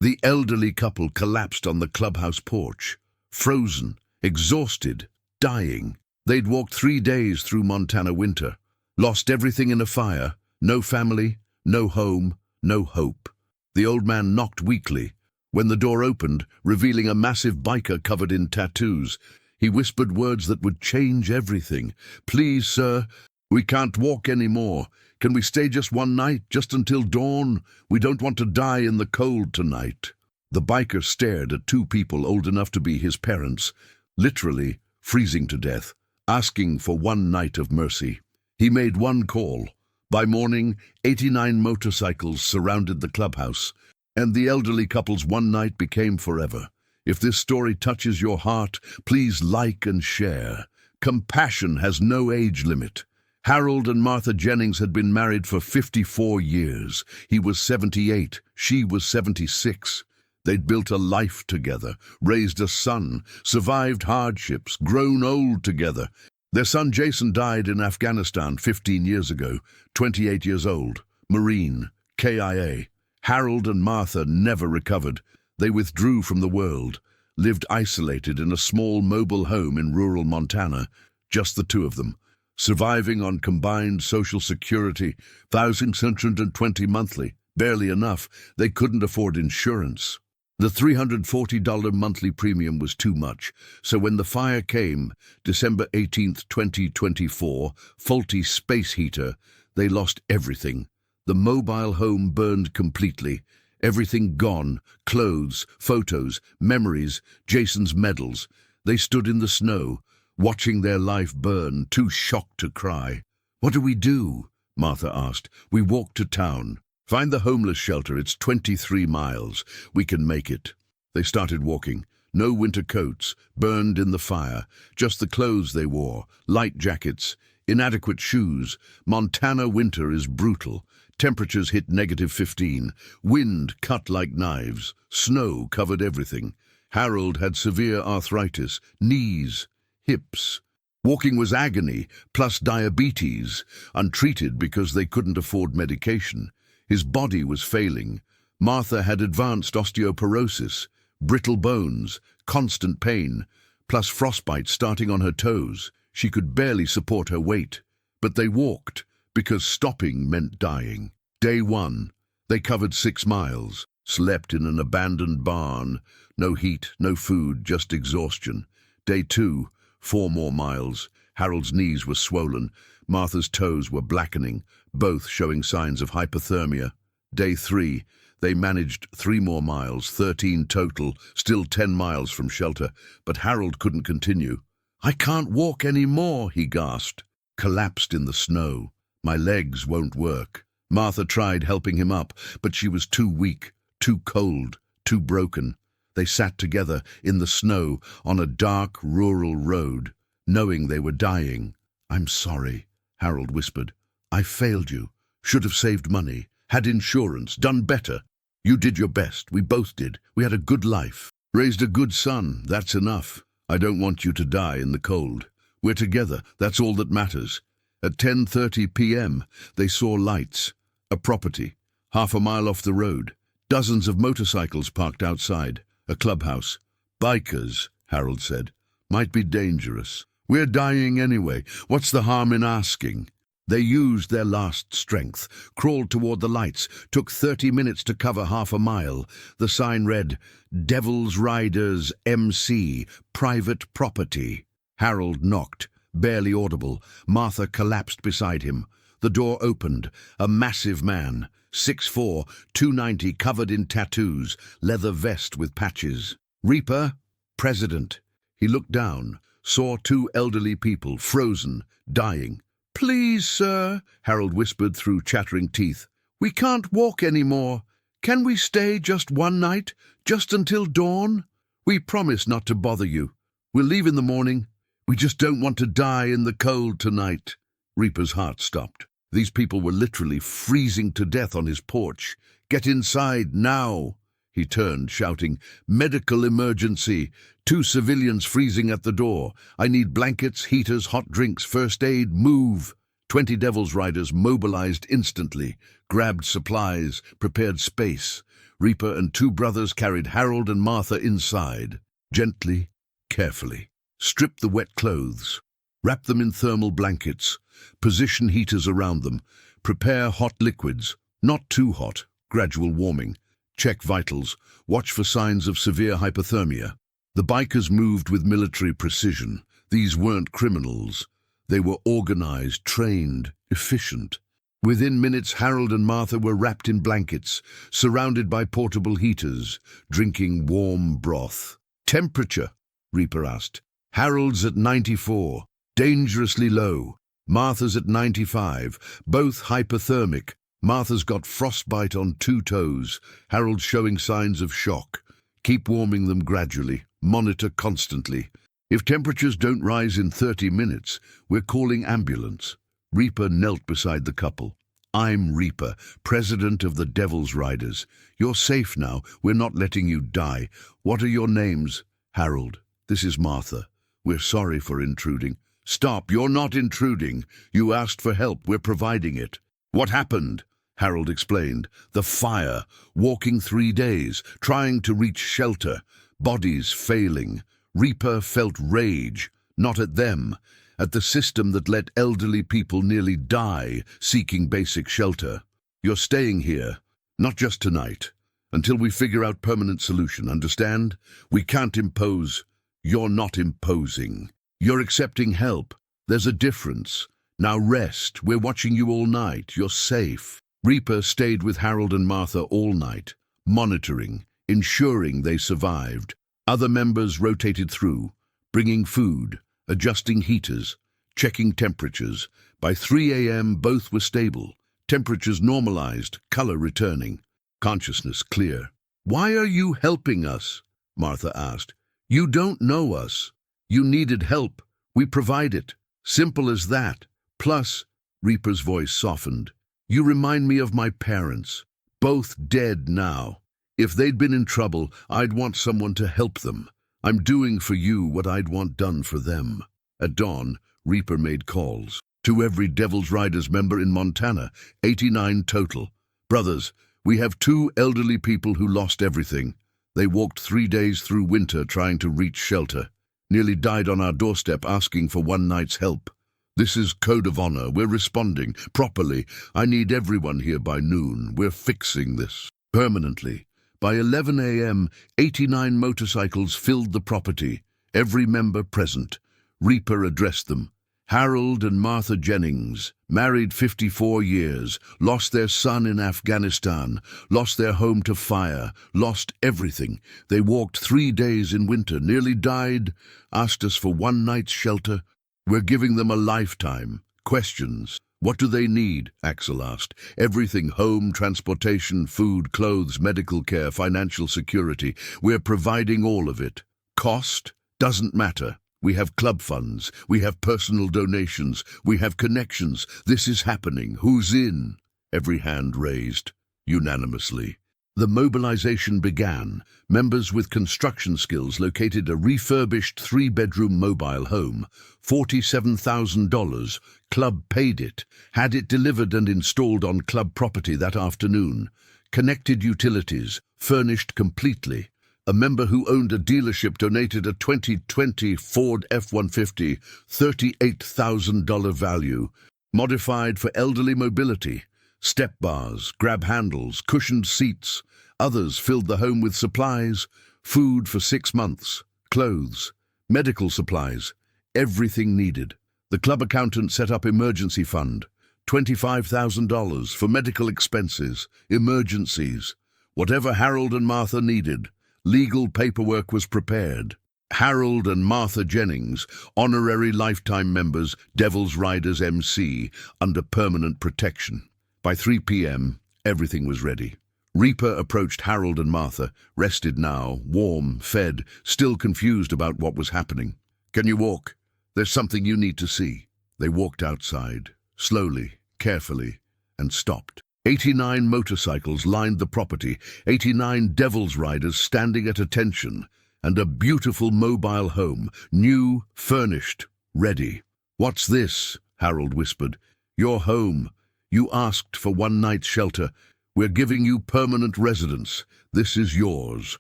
The elderly couple collapsed on the clubhouse porch, frozen, exhausted, dying. They'd walked 3 days through Montana winter, lost everything in a fire, no family, no home, no hope. The old man knocked weakly. When the door opened, revealing a massive biker covered in tattoos, he whispered words that would change everything. "Please, sir, we can't walk anymore. Can we stay just one night, just until dawn? We don't want to die in the cold tonight." The biker stared at 2 people old enough to be his parents, literally freezing to death, asking for one night of mercy. He made one call. By morning, 89 motorcycles surrounded the clubhouse, and the elderly couple's one night became forever. If this story touches your heart, please like and share. Compassion has no age limit. Harold and Martha Jennings had been married for 54 years. He was 78, she was 76. They'd built a life together, raised a son, survived hardships, grown old together. Their son Jason died in Afghanistan 15 years ago, 28 years old, Marine, KIA. Harold and Martha never recovered. They withdrew from the world, lived isolated in a small mobile home in rural Montana, just the 2 of them, surviving on combined Social Security, $1,620 monthly, barely enough. They couldn't afford insurance. The $340 monthly premium was too much, so when the fire came, December 18th, 2024, faulty space heater, they lost everything. The mobile home burned completely. Everything gone, clothes, photos, memories, Jason's medals. They stood in the snow, watching their life burn, too shocked to cry. "What do we do?" Martha asked. "We walked to town. Find the homeless shelter, it's 23 miles. We can make it." They started walking. No winter coats, burned in the fire. Just the clothes they wore, light jackets, inadequate shoes. Montana winter is brutal. Temperatures hit -15. Wind cut like knives. Snow covered everything. Harold had severe arthritis, knees, hips. Walking was agony, plus diabetes, untreated because they couldn't afford medication. His body was failing. Martha had advanced osteoporosis, brittle bones, constant pain, plus frostbite starting on her toes. She could barely support her weight. But they walked, because stopping meant dying. Day 1, they covered 6 miles, slept in an abandoned barn. No heat, no food, just exhaustion. Day 2, 4 more miles. Harold's knees were swollen. Martha's toes were blackening, both showing signs of hypothermia. Day 3, they managed 3 more miles, 13 total, still 10 miles from shelter, but Harold couldn't continue. "I can't walk any more," he gasped. Collapsed in the snow. "My legs won't work." Martha tried helping him up, but she was too weak, too cold, too broken. They sat together in the snow on a dark rural road, knowing they were dying. "I'm sorry," Harold whispered. "I failed you. Should have saved money, had insurance, done better. You did your best. We both did. We had a good life. Raised a good son. That's enough. I don't want you to die in the cold. We're together. That's all that matters." At 10:30 p.m., they saw lights. A property, half a mile off the road. Dozens of motorcycles parked outside. A clubhouse. "Bikers," Harold said. "Might be dangerous. We're dying anyway. What's the harm in asking?" They used their last strength, crawled toward the lights, took 30 minutes to cover half a mile. The sign read, "Devil's Riders MC, private property." Harold knocked, barely audible. Martha collapsed beside him. The door opened. A massive man, 6'4", 290, covered in tattoos, leather vest with patches. "Reaper, President." He looked down, saw 2 elderly people, frozen, dying. "Please, sir," Harold whispered through chattering teeth. "We can't walk anymore. Can we stay just one night, just until dawn? We promise not to bother you. We'll leave in the morning. We just don't want to die in the cold tonight." Reaper's heart stopped. These people were literally freezing to death on his porch. "Get inside, now!" He turned, shouting, "Medical emergency! 2 civilians freezing at the door. I need blankets, heaters, hot drinks, first aid, move!" 20 Devil's Riders mobilized instantly, grabbed supplies, prepared space. Reaper and two brothers carried Harold and Martha inside. Gently, carefully. Strip the wet clothes. Wrap them in thermal blankets. Position heaters around them. Prepare hot liquids. Not too hot. Gradual warming. Check vitals. Watch for signs of severe hypothermia. The bikers moved with military precision. These weren't criminals. They were organized, trained, efficient. Within minutes, Harold and Martha were wrapped in blankets, surrounded by portable heaters, drinking warm broth. Temperature? Reaper asked. Harold's at 94, dangerously low. Martha's at 95, both hypothermic. Martha's got frostbite on 2 toes. Harold's showing signs of shock. Keep warming them gradually. Monitor constantly. If temperatures don't rise in 30 minutes, we're calling ambulance. Reaper knelt beside the couple. I'm Reaper, president of the Devil's Riders. You're safe now. We're not letting you die. What are your names? Harold. This is Martha. We're sorry for intruding. Stop, you're not intruding. You asked for help. We're providing it. What happened? Harold explained. The fire. Walking 3 days, trying to reach shelter. Bodies failing. Reaper felt rage, not at them, at the system that let elderly people nearly die seeking basic shelter. You're staying here, not just tonight, until we figure out permanent solution, understand? We can't impose. You're not imposing. You're accepting help. There's a difference. Now rest. We're watching you all night. You're safe. Reaper stayed with Harold and Martha all night, monitoring, ensuring they survived. Other members rotated through, bringing food, adjusting heaters, checking temperatures. By 3 a.m., both were stable. Temperatures normalized, color returning, consciousness clear. Why are you helping us? Martha asked. You don't know us. You needed help. We provide it. Simple as that. Plus, Reaper's voice softened. You remind me of my parents, both dead now. If they'd been in trouble, I'd want someone to help them. I'm doing for you what I'd want done for them. At dawn, Reaper made calls to every Devil's Riders member in Montana, 89 total. Brothers, we have 2 elderly people who lost everything. They walked 3 days through winter trying to reach shelter. Nearly died on our doorstep asking for one night's help. This is code of honor. We're responding properly. I need everyone here by noon. We're fixing this permanently. By 11 a.m., 89 motorcycles filled the property, every member present. Reaper addressed them. Harold and Martha Jennings, married 54 years, lost their son in Afghanistan, lost their home to fire, lost everything. They walked 3 days in winter, nearly died, asked us for one night's shelter. We're giving them a lifetime. Questions? What do they need? Axel asked. Everything: home, transportation, food, clothes, medical care, financial security. We're providing all of it. Cost? Doesn't matter. We have club funds. We have personal donations. We have connections. This is happening. Who's in? Every hand raised, unanimously. The mobilization began. Members with construction skills located a refurbished 3-bedroom mobile home. $47,000. Club paid it, had it delivered and installed on club property that afternoon. Connected utilities, furnished completely. A member who owned a dealership donated a 2020 Ford F-150, $38,000 value. Modified for elderly mobility. Step bars, grab handles, cushioned seats. Others filled the home with supplies, food for 6 months, clothes, medical supplies, everything needed. The club accountant set up emergency fund, $25,000 for medical expenses, emergencies. Whatever Harold and Martha needed, legal paperwork was prepared. Harold and Martha Jennings, honorary lifetime members, Devil's Riders MC, under permanent protection. By 3 p.m., everything was ready. Reaper approached Harold and Martha, rested now, warm, fed, still confused about what was happening. Can you walk? There's something you need to see. They walked outside, slowly, carefully, and stopped. 89 motorcycles lined the property, 89 Devil's Riders standing at attention, and a beautiful mobile home, new, furnished, ready. What's this? Harold whispered. Your home. You asked for one night's shelter. We're giving you permanent residence. This is yours,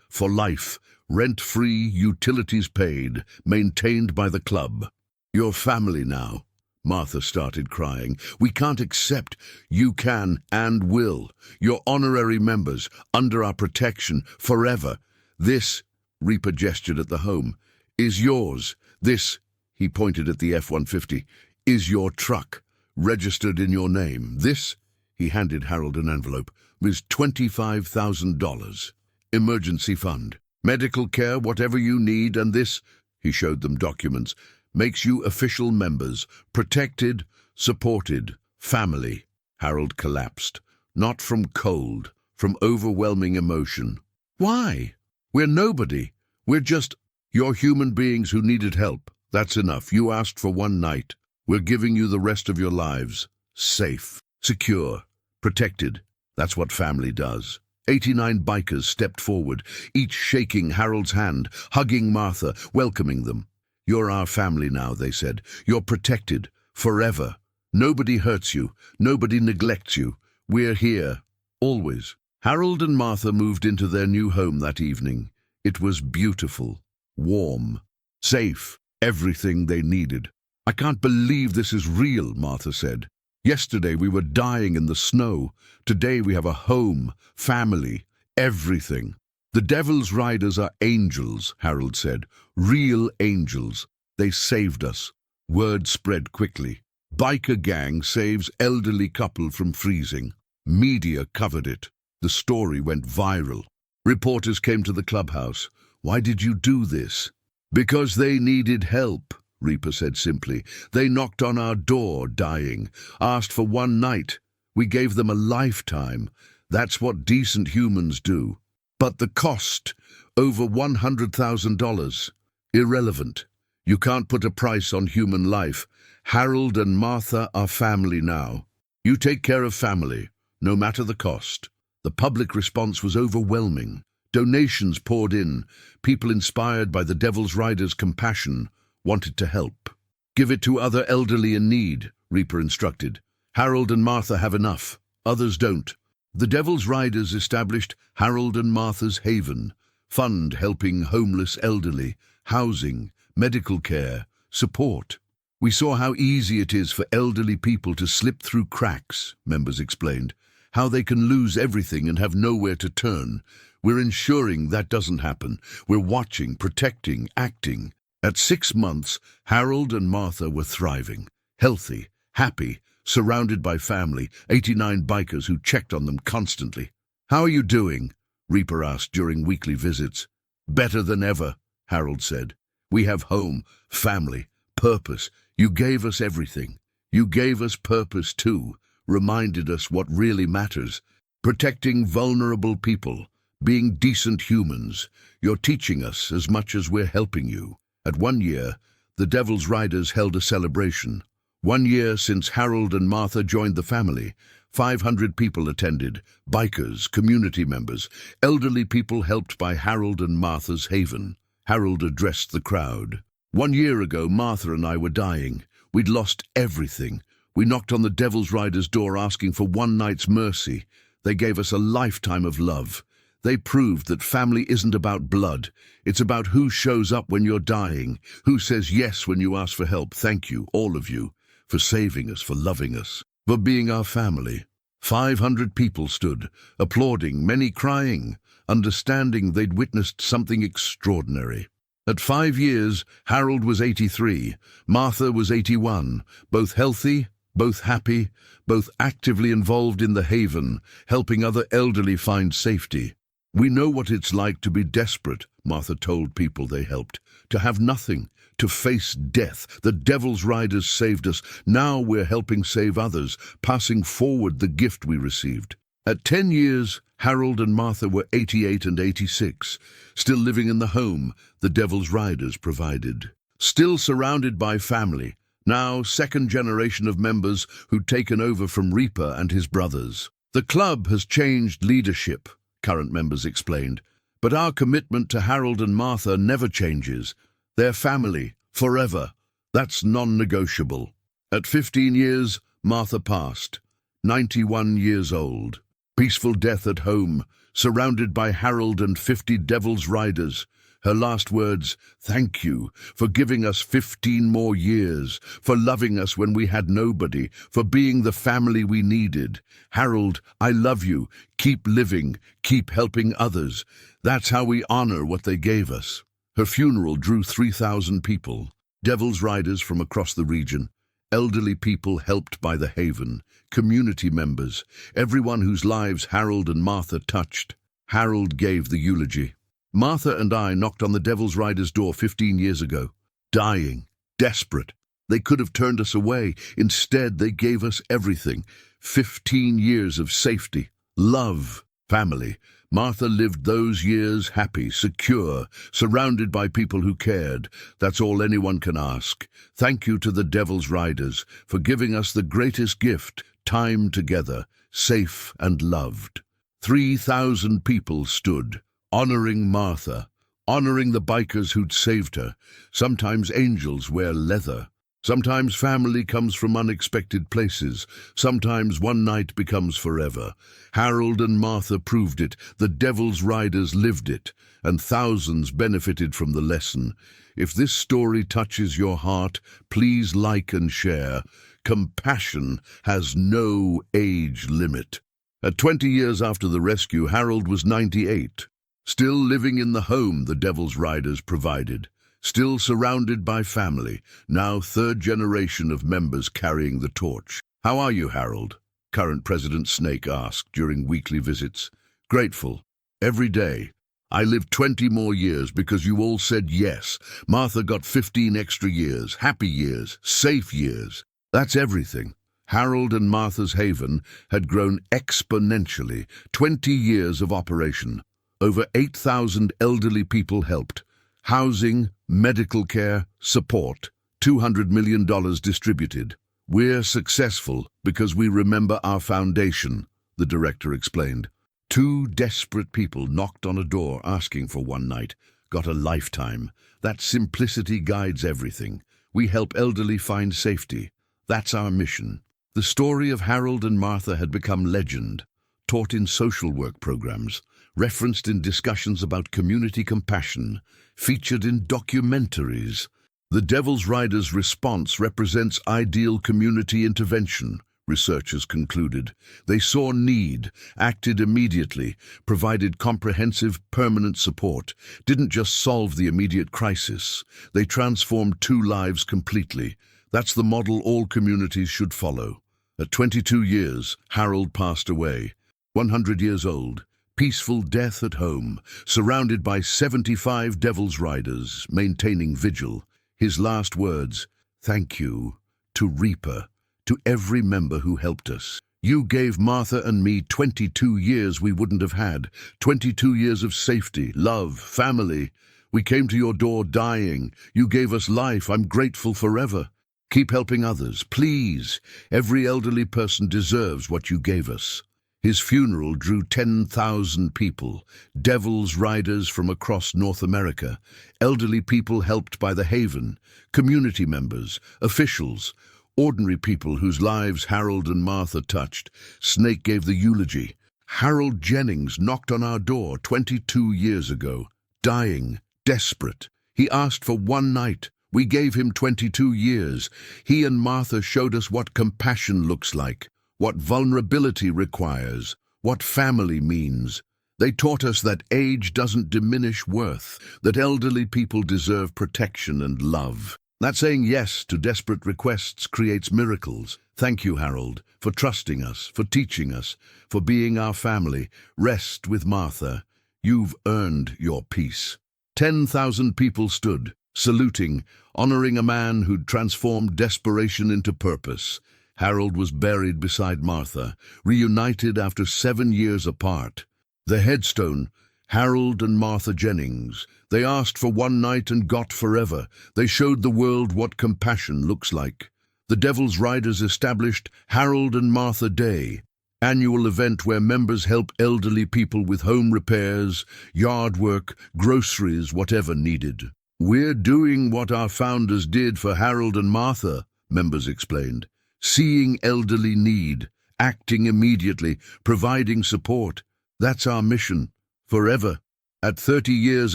for life, rent-free, utilities paid, maintained by the club. Your family now." Martha started crying. "We can't accept. You can and will. You're honorary members, under our protection, forever. This," Reaper gestured at the home, "is yours. This," he pointed at the F-150, "is your truck, registered in your name. This," he handed Harold an envelope, "was $25,000. Emergency fund. Medical care, whatever you need, and this," he showed them documents, "makes you official members, protected, supported, family." Harold collapsed, not from cold, from overwhelming emotion. "Why? We're nobody. We're just, you're human beings who needed help. That's enough. You asked for one night. We're giving you the rest of your lives. Safe, secure, protected. That's what family does." 89 bikers stepped forward, each shaking Harold's hand, hugging Martha, welcoming them. "You're our family now," they said. "You're protected, forever. Nobody hurts you. Nobody neglects you. We're here, always." Harold and Martha moved into their new home that evening. It was beautiful, warm, safe, everything they needed. "I can't believe this is real," Martha said. "Yesterday we were dying in the snow. Today we have a home, family, everything." "The Devil's Riders are angels," Harold said. "Real angels. They saved us." Word spread quickly. "Biker gang saves elderly couple from freezing." Media covered it. The story went viral. Reporters came to the clubhouse. "Why did you do this?" "Because they needed help," Reaper said simply. "They knocked on our door, dying, asked for one night. We gave them a lifetime. That's what decent humans do." "But the cost, over $100,000. Irrelevant. You can't put a price on human life. Harold and Martha are family now. You take care of family, no matter the cost." The public response was overwhelming. Donations poured in. People inspired by the Devil's Riders' compassion wanted to help. "Give it to other elderly in need," Reaper instructed. "Harold and Martha have enough. Others don't." The Devil's Riders established Harold and Martha's Haven, fund helping homeless elderly, housing, medical care, support. "We saw how easy it is for elderly people to slip through cracks," members explained. "How they can lose everything and have nowhere to turn. We're ensuring that doesn't happen. We're watching, protecting, acting." At 6 months, Harold and Martha were thriving, healthy, happy, surrounded by family, 89 bikers who checked on them constantly. "How are you doing?" Reaper asked during weekly visits. "Better than ever," Harold said. "We have home, family, purpose. You gave us everything. You gave us purpose too, reminded us what really matters. Protecting vulnerable people, being decent humans. You're teaching us as much as we're helping you." At 1 year, the Devil's Riders held a celebration. 1 year since Harold and Martha joined the family. 500 people attended, bikers, community members, elderly people helped by Harold and Martha's Haven. Harold addressed the crowd. "1 year ago, Martha and I were dying. We'd lost everything. We knocked on the Devil's Riders' door asking for one night's mercy. They gave us a lifetime of love. They proved that family isn't about blood. It's about who shows up when you're dying, who says yes when you ask for help. Thank you, all of you, for saving us, for loving us, for being our family." 500 people stood, applauding, many crying, understanding they'd witnessed something extraordinary. At 5 years, Harold was 83, Martha was 81, both healthy, both happy, both actively involved in the Haven, helping other elderly find safety. "We know what it's like to be desperate," Martha told people they helped, "to have nothing, to face death. The Devil's Riders saved us. Now we're helping save others, passing forward the gift we received." At 10 years, Harold and Martha were 88 and 86, still living in the home the Devil's Riders provided. Still surrounded by family, now second generation of members who'd taken over from Reaper and his brothers. "The club has changed leadership," current members explained, "but our commitment to Harold and Martha never changes. They're family, forever. That's non-negotiable." At 15 years, Martha passed, 91 years old. Peaceful death at home, surrounded by Harold and 50 Devil's Riders. Her last words, "Thank you for giving us 15 more years, for loving us when we had nobody, for being the family we needed. Harold, I love you. Keep living, keep helping others. That's how we honor what they gave us." Her funeral drew 3,000 people, Devil's Riders from across the region, elderly people helped by the Haven, community members, everyone whose lives Harold and Martha touched. Harold gave the eulogy. "Martha and I knocked on the Devil's Riders' door 15 years ago, dying, desperate. They could have turned us away. Instead, they gave us everything. 15 years of safety, love, family. Martha lived those years happy, secure, surrounded by people who cared. That's all anyone can ask. Thank you to the Devil's Riders for giving us the greatest gift, time together, safe and loved." 3,000 people stood, honoring Martha, honoring the bikers who'd saved her. Sometimes angels wear leather. Sometimes family comes from unexpected places. Sometimes one night becomes forever. Harold and Martha proved it. The Devil's Riders lived it, and thousands benefited from the lesson. If this story touches your heart, please like and share. Compassion has no age limit. At 20 years after the rescue, Harold was 98. Still living in the home the Devil's Riders provided. Still surrounded by family, now third generation of members carrying the torch. "How are you, Harold?" current President Snake asked during weekly visits. "Grateful. Every day. I lived 20 more years because you all said yes. Martha got 15 extra years, happy years, safe years. That's everything." Harold and Martha's Haven had grown exponentially. 20 years of operation. Over 8,000 elderly people helped. Housing, medical care, support. $200 million distributed. "We're successful because we remember our foundation," the director explained. 2 desperate people knocked on a door asking for one night. Got a lifetime. That simplicity guides everything. We help elderly find safety. That's our mission. The story of Harold and Martha had become legend, taught in social work programs, referenced in discussions about community compassion, featured in documentaries. The Devil's Riders' response represents ideal community intervention, researchers concluded. They saw need, acted immediately, provided comprehensive, permanent support, didn't just solve the immediate crisis. They transformed 2 lives completely. That's the model all communities should follow. At 22 years, Harold passed away, 100 years old. Peaceful death at home, surrounded by 75 Devil's Riders, maintaining vigil. His last words, "Thank you," to Reaper, to every member who helped us. "You gave Martha and me 22 years we wouldn't have had, 22 years of safety, love, family. We came to your door dying. You gave us life. I'm grateful forever. Keep helping others, please. Every elderly person deserves what you gave us." His funeral drew 10,000 people, Devil's Riders from across North America, elderly people helped by the Haven, community members, officials, ordinary people whose lives Harold and Martha touched. Snake gave the eulogy. "Harold Jennings knocked on our door 22 years ago, dying, desperate. He asked for one night. We gave him 22 years. He and Martha showed us what compassion looks like, what vulnerability requires, what family means. They taught us that age doesn't diminish worth, that elderly people deserve protection and love. That saying yes to desperate requests creates miracles. Thank you, Harold, for trusting us, for teaching us, for being our family. Rest with Martha. You've earned your peace." 10,000 people stood, saluting, honoring a man who'd transformed desperation into purpose. Harold was buried beside Martha, reunited after 7 years apart. The headstone, Harold and Martha Jennings. They asked for one night and got forever. They showed the world what compassion looks like. The Devil's Riders established Harold and Martha Day, annual event where members help elderly people with home repairs, yard work, groceries, whatever needed. "We're doing what our founders did for Harold and Martha," members explained. "Seeing elderly need, acting immediately, providing support. That's our mission, forever. At 30 years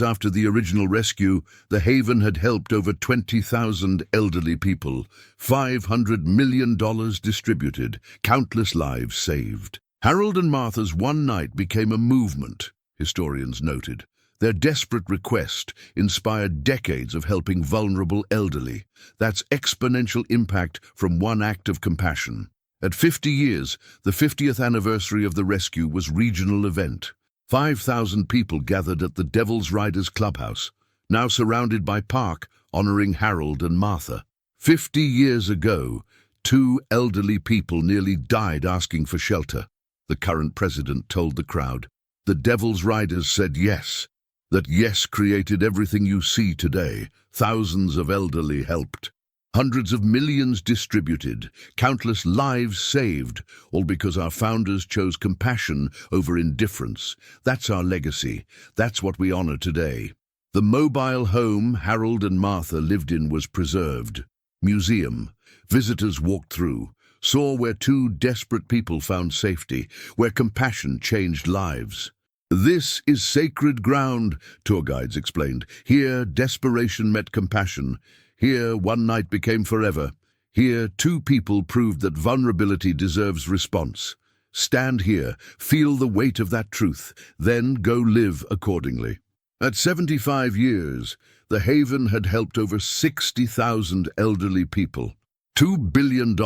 after the original rescue, the Haven had helped over 20,000 elderly people, $500 million distributed, countless lives saved. Harold and Martha's one night became a movement, historians noted. Their desperate request inspired decades of helping vulnerable elderly. That's exponential impact from one act of compassion. At 50 years, the 50th anniversary of the rescue was regional event. 5,000 people gathered at the Devil's Riders Clubhouse, now surrounded by park, honoring Harold and Martha. 50 years ago, 2 elderly people nearly died asking for shelter. The current president told the crowd. The Devil's Riders said yes. That yes created everything you see today. Thousands of elderly helped. Hundreds of millions distributed, countless lives saved, all because our founders chose compassion over indifference. That's our legacy. That's what we honor today. The mobile home Harold and Martha lived in was preserved. Museum. Visitors walked through, saw where 2 desperate people found safety, where compassion changed lives. This is sacred ground, tour guides explained. Here, desperation met compassion. Here, one night became forever. Here, 2 people proved that vulnerability deserves response. Stand here, feel the weight of that truth, then go live accordingly. At 75 years, the Haven had helped over 60,000 elderly people. $2 billion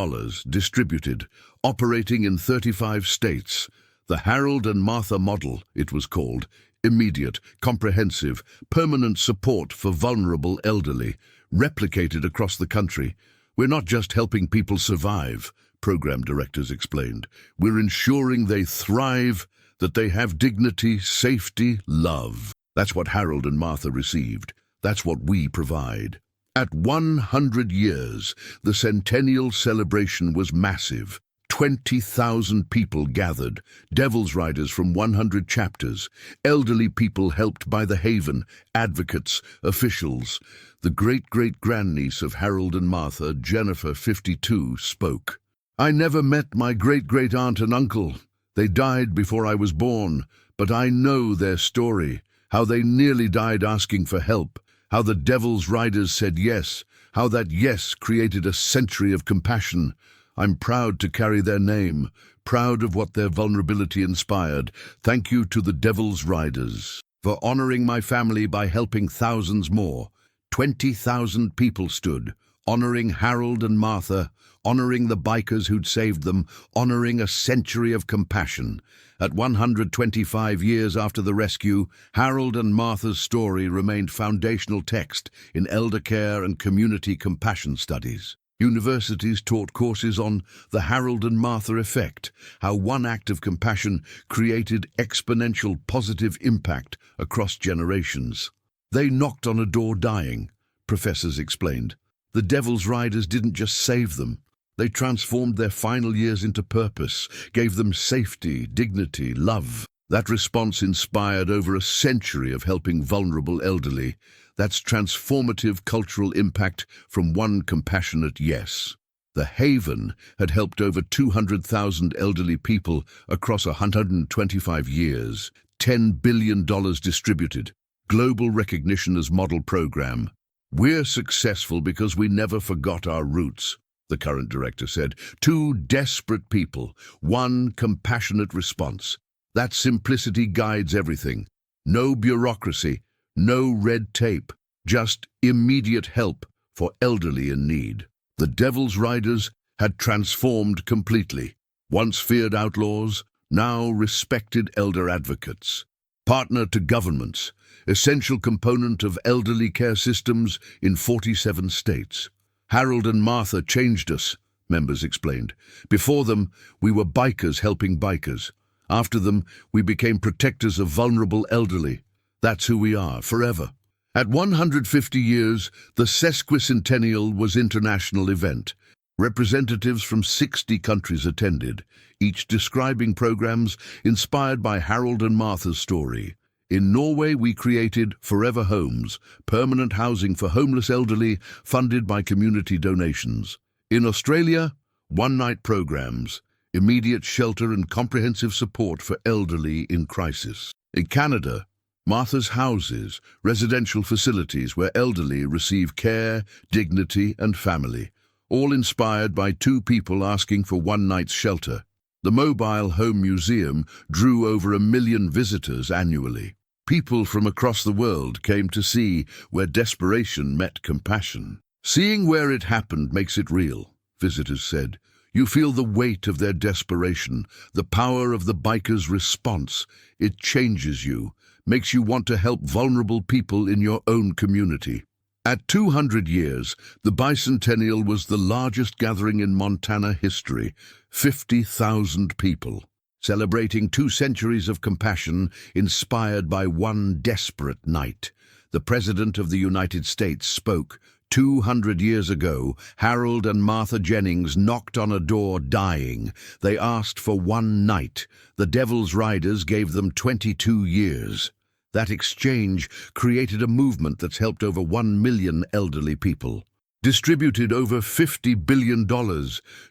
distributed, operating in 35 states. The Harold and Martha model, it was called. Immediate, comprehensive, permanent support for vulnerable elderly, replicated across the country. We're not just helping people survive, program directors explained. We're ensuring they thrive, that they have dignity, safety, love. That's what Harold and Martha received. That's what we provide. At 100 years, the centennial celebration was massive. 20,000 people gathered, Devil's Riders from 100 chapters, elderly people helped by the Haven, advocates, officials. The great-great-grandniece of Harold and Martha, Jennifer, 52, spoke. I never met my great-great-aunt and uncle. They died before I was born, but I know their story, how they nearly died asking for help, how the Devil's Riders said yes, how that yes created a century of compassion. I'm proud to carry their name, proud of what their vulnerability inspired. Thank you to the Devil's Riders for honoring my family by helping thousands more. 20,000 people stood, honoring Harold and Martha, honoring the bikers who'd saved them, honoring a century of compassion. At 125 years after the rescue, Harold and Martha's story remained foundational text in elder care and community compassion studies. Universities taught courses on the Harold and Martha effect, how one act of compassion created exponential positive impact across generations. They knocked on a door dying, professors explained. The Devil's Riders didn't just save them. They transformed their final years into purpose, gave them safety, dignity, love. That response inspired over a century of helping vulnerable elderly. That's transformative cultural impact from one compassionate yes. The Haven had helped over 200,000 elderly people across 125 years, $10 billion distributed, global recognition as model program. We're successful because we never forgot our roots, the current director said. 2 desperate people, 1 compassionate response. That simplicity guides everything. No bureaucracy, no red tape, just immediate help for elderly in need. The Devil's Riders had transformed completely. Once feared outlaws, now respected elder advocates. Partner to governments, essential component of elderly care systems in 47 states. Harold and Martha changed us, members explained. Before them, we were bikers helping bikers. After them, we became protectors of vulnerable elderly. That's who we are, forever. At 150 years, the sesquicentennial was an international event. Representatives from 60 countries attended, each describing programs inspired by Harold and Martha's story. In Norway, we created Forever Homes, permanent housing for homeless elderly, funded by community donations. In Australia, one-night programs. immediate shelter and comprehensive support for elderly in crisis. In Canada, Martha's Houses, residential facilities where elderly receive care, dignity and family, all inspired by two people asking for one night's shelter. The Mobile Home Museum drew over 1 million visitors annually. People from across the world came to see where desperation met compassion. Seeing where it happened makes it real, visitors said. You feel the weight of their desperation, the power of the bikers' response. It changes you, makes you want to help vulnerable people in your own community. At 200 years, the bicentennial was the largest gathering in Montana history, 50,000 people, celebrating 2 centuries of compassion inspired by one desperate night. The President of the United States spoke. 200 years ago, Harold and Martha Jennings knocked on a door dying. They asked for one night. The Devil's Riders gave them 22 years. That exchange created a movement that's helped over 1 million elderly people, distributed over $50 billion,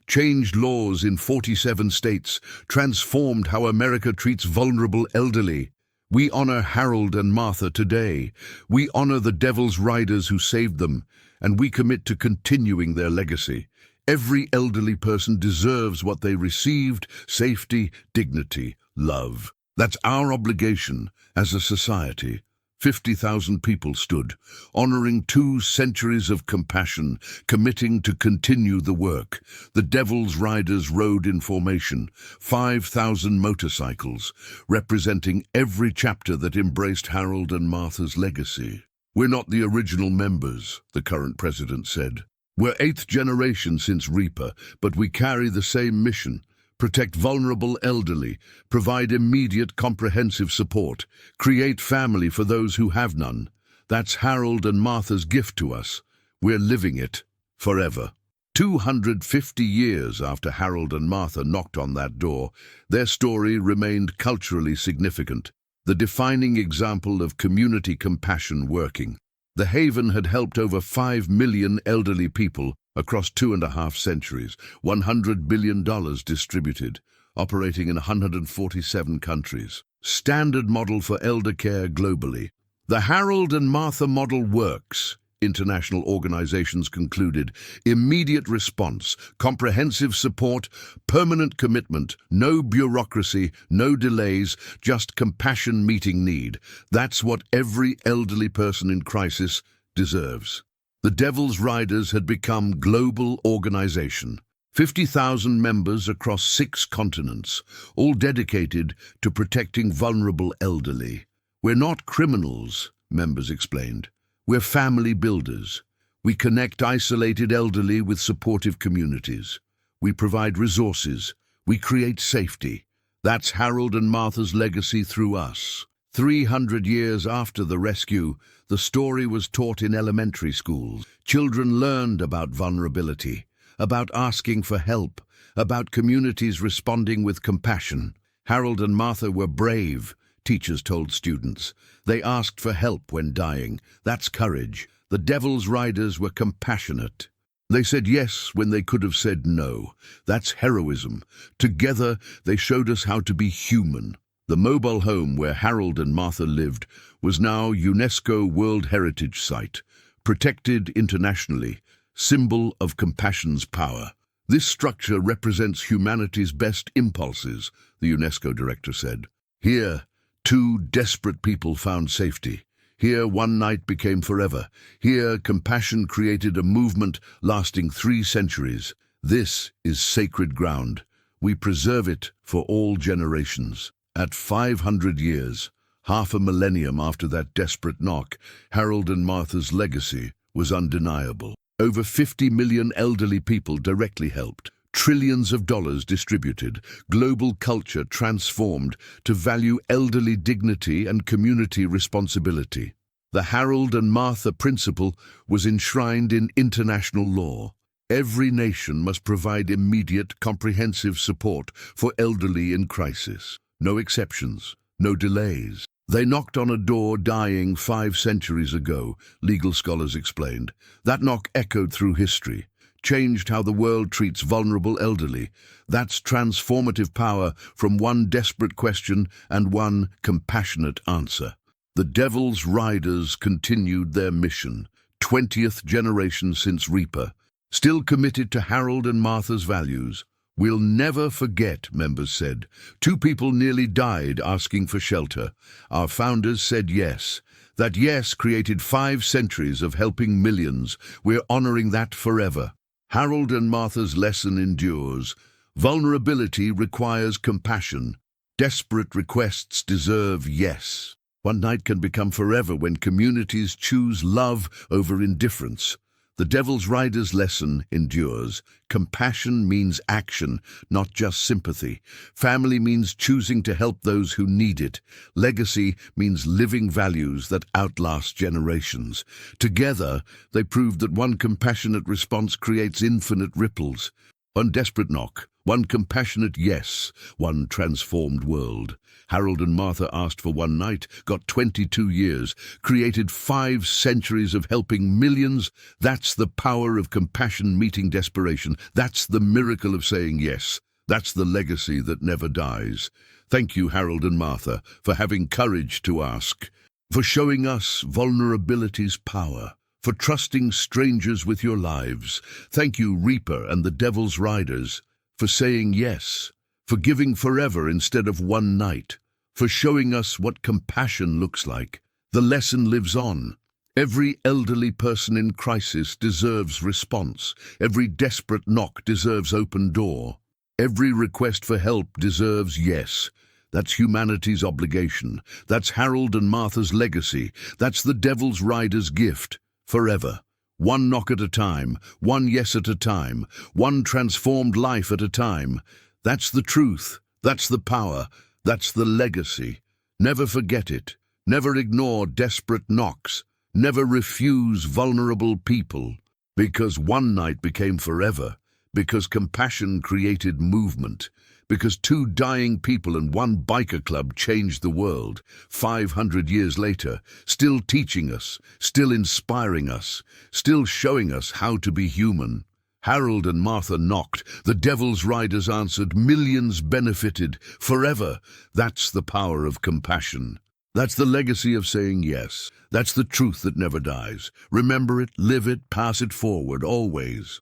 changed laws in 47 states, transformed how America treats vulnerable elderly. We honor Harold and Martha today. We honor the Devil's Riders who saved them, and we commit to continuing their legacy. Every elderly person deserves what they received: safety, dignity, love. That's our obligation as a society. 50,000 people stood, honoring 2 centuries of compassion, committing to continue the work. The Devil's Riders rode in formation, 5,000 motorcycles, representing every chapter that embraced Harold and Martha's legacy. We're not the original members, the current president said. We're 8th generation since Reaper, but we carry the same mission: protect vulnerable elderly, provide immediate comprehensive support, create family for those who have none. That's Harold and Martha's gift to us. We're living it forever. 250 years after Harold and Martha knocked on that door, their story remained culturally significant, the defining example of community compassion working. The Haven had helped over 5 million elderly people across 2.5 centuries, $100 billion distributed, operating in 147 countries. Standard model for elder care globally. The Harold and Martha model works, international organizations concluded. Immediate response, comprehensive support, permanent commitment, no bureaucracy, no delays, just compassion meeting need. That's what every elderly person in crisis deserves. The Devil's Riders had become global organization. 50,000 members across 6 continents, all dedicated to protecting vulnerable elderly. We're not criminals, members explained. We're family builders. We connect isolated elderly with supportive communities. We provide resources. We create safety. That's Harold and Martha's legacy through us. 300 years after the rescue, the story was taught in elementary schools. Children learned about vulnerability, about asking for help, about communities responding with compassion. Harold and Martha were brave, teachers told students. They asked for help when dying. That's courage. The Devil's Riders were compassionate. They said yes when they could have said no. That's heroism. Together, they showed us how to be human. The mobile home where Harold and Martha lived was now UNESCO World Heritage Site, protected internationally, symbol of compassion's power. This structure represents humanity's best impulses, the UNESCO director said. Here, 2 desperate people found safety. Here, one night became forever. Here, compassion created a movement lasting 3 centuries. This is sacred ground. We preserve it for all generations. At 500 years, half a millennium after that desperate knock, Harold and Martha's legacy was undeniable. Over 50 million elderly people directly helped. Trillions of dollars distributed, global culture transformed to value elderly dignity and community responsibility. The Harold and Martha principle was enshrined in international law. Every nation must provide immediate, comprehensive support for elderly in crisis. No exceptions, no delays. They knocked on a door dying 5 centuries ago, legal scholars explained. That knock echoed through history. changed how the world treats vulnerable elderly. That's transformative power from one desperate question and one compassionate answer. The Devil's Riders continued their mission, 20th generation since Reaper, still committed to Harold and Martha's values. "We'll never forget," members said. "Two people nearly died asking for shelter. Our founders said yes. That yes created 5 centuries of helping millions. We're honoring that forever." Harold and Martha's lesson endures. Vulnerability requires compassion. Desperate requests deserve yes. One night can become forever when communities choose love over indifference. The Devil's Riders lesson endures. Compassion means action, not just sympathy. Family means choosing to help those who need it. Legacy means living values that outlast generations. Together, they proved that one compassionate response creates infinite ripples. One desperate knock, one compassionate yes, one transformed world. Harold and Martha asked for one night, got 22 years, created 5 centuries of helping millions. That's the power of compassion meeting desperation. That's the miracle of saying yes. That's the legacy that never dies. Thank you, Harold and Martha, for having courage to ask, for showing us vulnerability's power, for trusting strangers with your lives. Thank you, Reaper and the Devil's Riders, for saying yes, for giving forever instead of one night, for showing us what compassion looks like. The lesson lives on. Every elderly person in crisis deserves response. Every desperate knock deserves open door. Every request for help deserves yes. That's humanity's obligation. That's Harold and Martha's legacy. That's the Devil's Riders' gift. Forever. One knock at a time, one yes at a time, one transformed life at a time. That's the truth, that's the power, that's the legacy. Never forget it. Never ignore desperate knocks. Never refuse vulnerable people. Because one night became forever. Because compassion created movement. Because 2 dying people and 1 biker club changed the world. 500 years later, still teaching us, still inspiring us, still showing us how to be human. Harold and Martha knocked, the Devil's Riders answered, millions benefited, forever. That's the power of compassion. That's the legacy of saying yes. That's the truth that never dies. Remember it, live it, pass it forward, always.